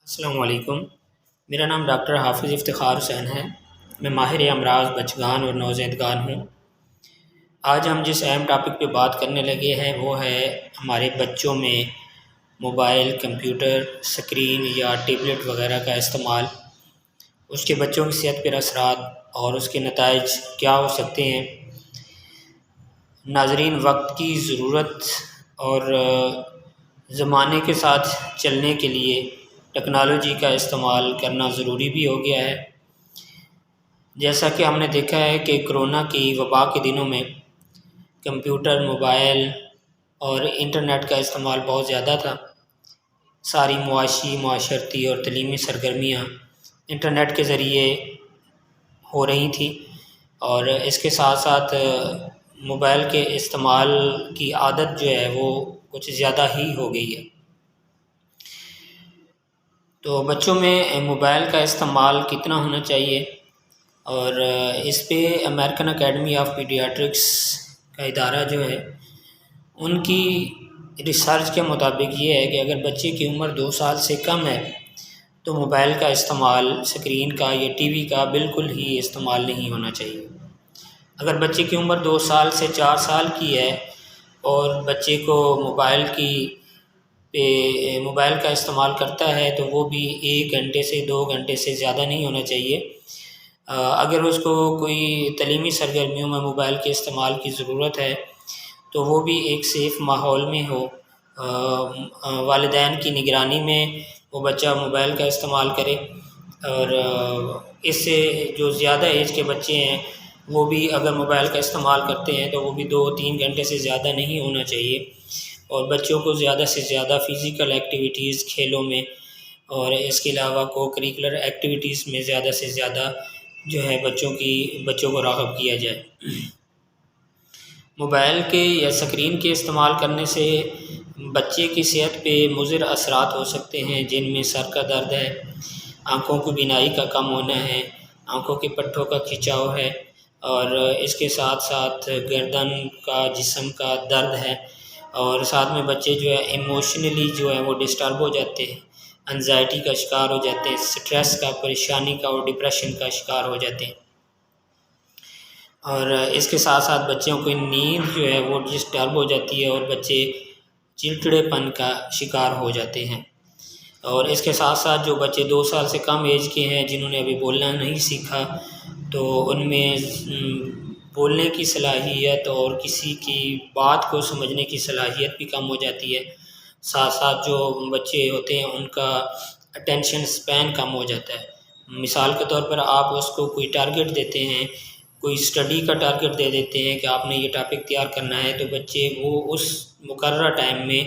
السلام علیکم۔ میرا نام ڈاکٹر حافظ افتخار حسین ہے۔ میں ماہر امراض بچگان اور نوزائیدگان ہوں۔ آج ہم جس اہم ٹاپک پہ بات کرنے لگے ہیں وہ ہے ہمارے بچوں میں موبائل، کمپیوٹر، اسکرین یا ٹیبلٹ وغیرہ کا استعمال، اس کے بچوں کی صحت پر اثرات اور اس کے نتائج کیا ہو سکتے ہیں۔ ناظرین، وقت کی ضرورت اور زمانے کے ساتھ چلنے کے لیے ٹیکنالوجی کا استعمال کرنا ضروری بھی ہو گیا ہے۔ جیسا کہ ہم نے دیکھا ہے کہ کرونا کی وبا کے دنوں میں کمپیوٹر، موبائل اور انٹرنیٹ کا استعمال بہت زیادہ تھا۔ ساری معاشی، معاشرتی اور تعلیمی سرگرمیاں انٹرنیٹ کے ذریعے ہو رہی تھیں، اور اس کے ساتھ ساتھ موبائل کے استعمال کی عادت جو ہے وہ کچھ زیادہ ہی ہو گئی ہے۔ تو بچوں میں موبائل کا استعمال کتنا ہونا چاہیے، اور اس پہ امریکن اکیڈمی آف پیڈیاٹرکس کا ادارہ جو ہے، ان کی ریسرچ کے مطابق یہ ہے کہ اگر بچے کی عمر 2 سال سے کم ہے تو موبائل کا استعمال، اسکرین کا یا ٹی وی کا بالکل ہی استعمال نہیں ہونا چاہیے۔ اگر بچے کی عمر 2 سال سے 4 سال کی ہے اور بچے کو موبائل کا استعمال کرتا ہے تو وہ بھی 1 گھنٹے سے 2 گھنٹے سے زیادہ نہیں ہونا چاہیے۔ اگر اس کو کوئی تعلیمی سرگرمیوں میں موبائل کے استعمال کی ضرورت ہے تو وہ بھی ایک سیف ماحول میں ہو، والدین کی نگرانی میں وہ بچہ موبائل کا استعمال کرے، اور اس سے جو زیادہ ایج کے بچے ہیں وہ بھی اگر موبائل کا استعمال کرتے ہیں تو وہ بھی 2-3 گھنٹے سے زیادہ نہیں ہونا چاہیے، اور بچوں کو زیادہ سے زیادہ فزیکل ایکٹیویٹیز، کھیلوں میں اور اس کے علاوہ کو کریکولر ایکٹیویٹیز میں زیادہ سے زیادہ جو ہے بچوں کو راغب کیا جائے۔ موبائل کے یا اسکرین کے استعمال کرنے سے بچے کی صحت پہ مضر اثرات ہو سکتے ہیں، جن میں سر کا درد ہے، آنکھوں کی بینائی کا کم ہونا ہے، آنکھوں کے پٹھوں کا کھنچاؤ ہے، اور اس کے ساتھ ساتھ گردن کا، جسم کا درد ہے، اور ساتھ میں بچے جو ہے ایموشنلی جو ہے وہ ڈسٹرب ہو جاتے ہیں، انزائٹی کا شکار ہو جاتے ہیں، سٹریس کا، پریشانی کا اور ڈپریشن کا شکار ہو جاتے ہیں، اور اس کے ساتھ ساتھ بچوں کی نیند جو ہے وہ ڈسٹرب ہو جاتی ہے اور بچے چڑچڑے پن کا شکار ہو جاتے ہیں۔ اور اس کے ساتھ ساتھ جو بچے 2 سال سے کم ایج کے ہیں، جنہوں نے ابھی بولنا نہیں سیکھا، تو ان میں بولنے کی صلاحیت اور کسی کی بات کو سمجھنے کی صلاحیت بھی کم ہو جاتی ہے۔ ساتھ ساتھ جو بچے ہوتے ہیں ان کا اٹینشن سپین کم ہو جاتا ہے۔ مثال کے طور پر آپ اس کو کوئی ٹارگٹ دیتے ہیں، کوئی اسٹڈی کا ٹارگٹ دے دیتے ہیں کہ آپ نے یہ ٹاپک تیار کرنا ہے، تو بچے وہ اس مقررہ ٹائم میں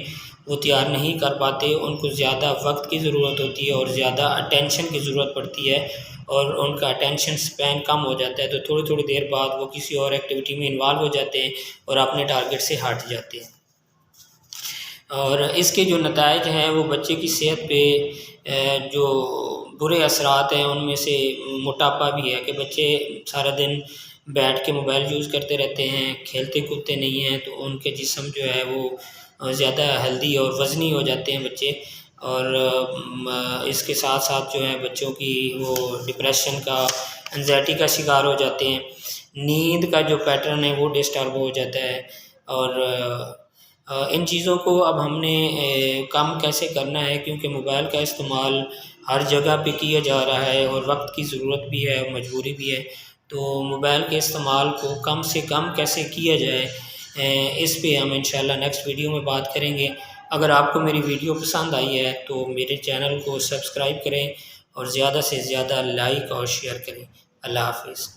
وہ تیار نہیں کر پاتے، ان کو زیادہ وقت کی ضرورت ہوتی ہے اور زیادہ اٹینشن کی ضرورت پڑتی ہے، اور ان کا اٹینشن سپین کم ہو جاتا ہے، تو تھوڑی دیر بعد وہ کسی اور ایکٹیویٹی میں انوالو ہو جاتے ہیں اور اپنے ٹارگٹ سے ہٹ جاتے ہیں۔ اور اس کے جو نتائج ہیں وہ بچے کی صحت پہ جو برے اثرات ہیں ان میں سے موٹاپا بھی ہے، کہ بچے سارا دن بیٹھ کے موبائل یوز کرتے رہتے ہیں، کھیلتے کودتے نہیں ہیں، تو ان کے جسم جو ہے وہ زیادہ ہیلدی اور وزنی ہو جاتے ہیں بچے، اور اس کے ساتھ ساتھ جو ہے بچوں کی وہ ڈپریشن کا، انزائٹی کا شکار ہو جاتے ہیں، نیند کا جو پیٹرن ہے وہ ڈسٹرب ہو جاتا ہے، اور ان چیزوں کو اب ہم نے کم کیسے کرنا ہے، کیونکہ موبائل کا استعمال ہر جگہ پہ کیا جا رہا ہے اور وقت کی ضرورت بھی ہے، مجبوری بھی ہے، تو موبائل کے استعمال کو کم سے کم کیسے کیا جائے، اس پہ ہم انشاءاللہ نیکسٹ ویڈیو میں بات کریں گے۔ اگر آپ کو میری ویڈیو پسند آئی ہے تو میرے چینل کو سبسکرائب کریں اور زیادہ سے زیادہ لائک اور شیئر کریں۔ اللہ حافظ۔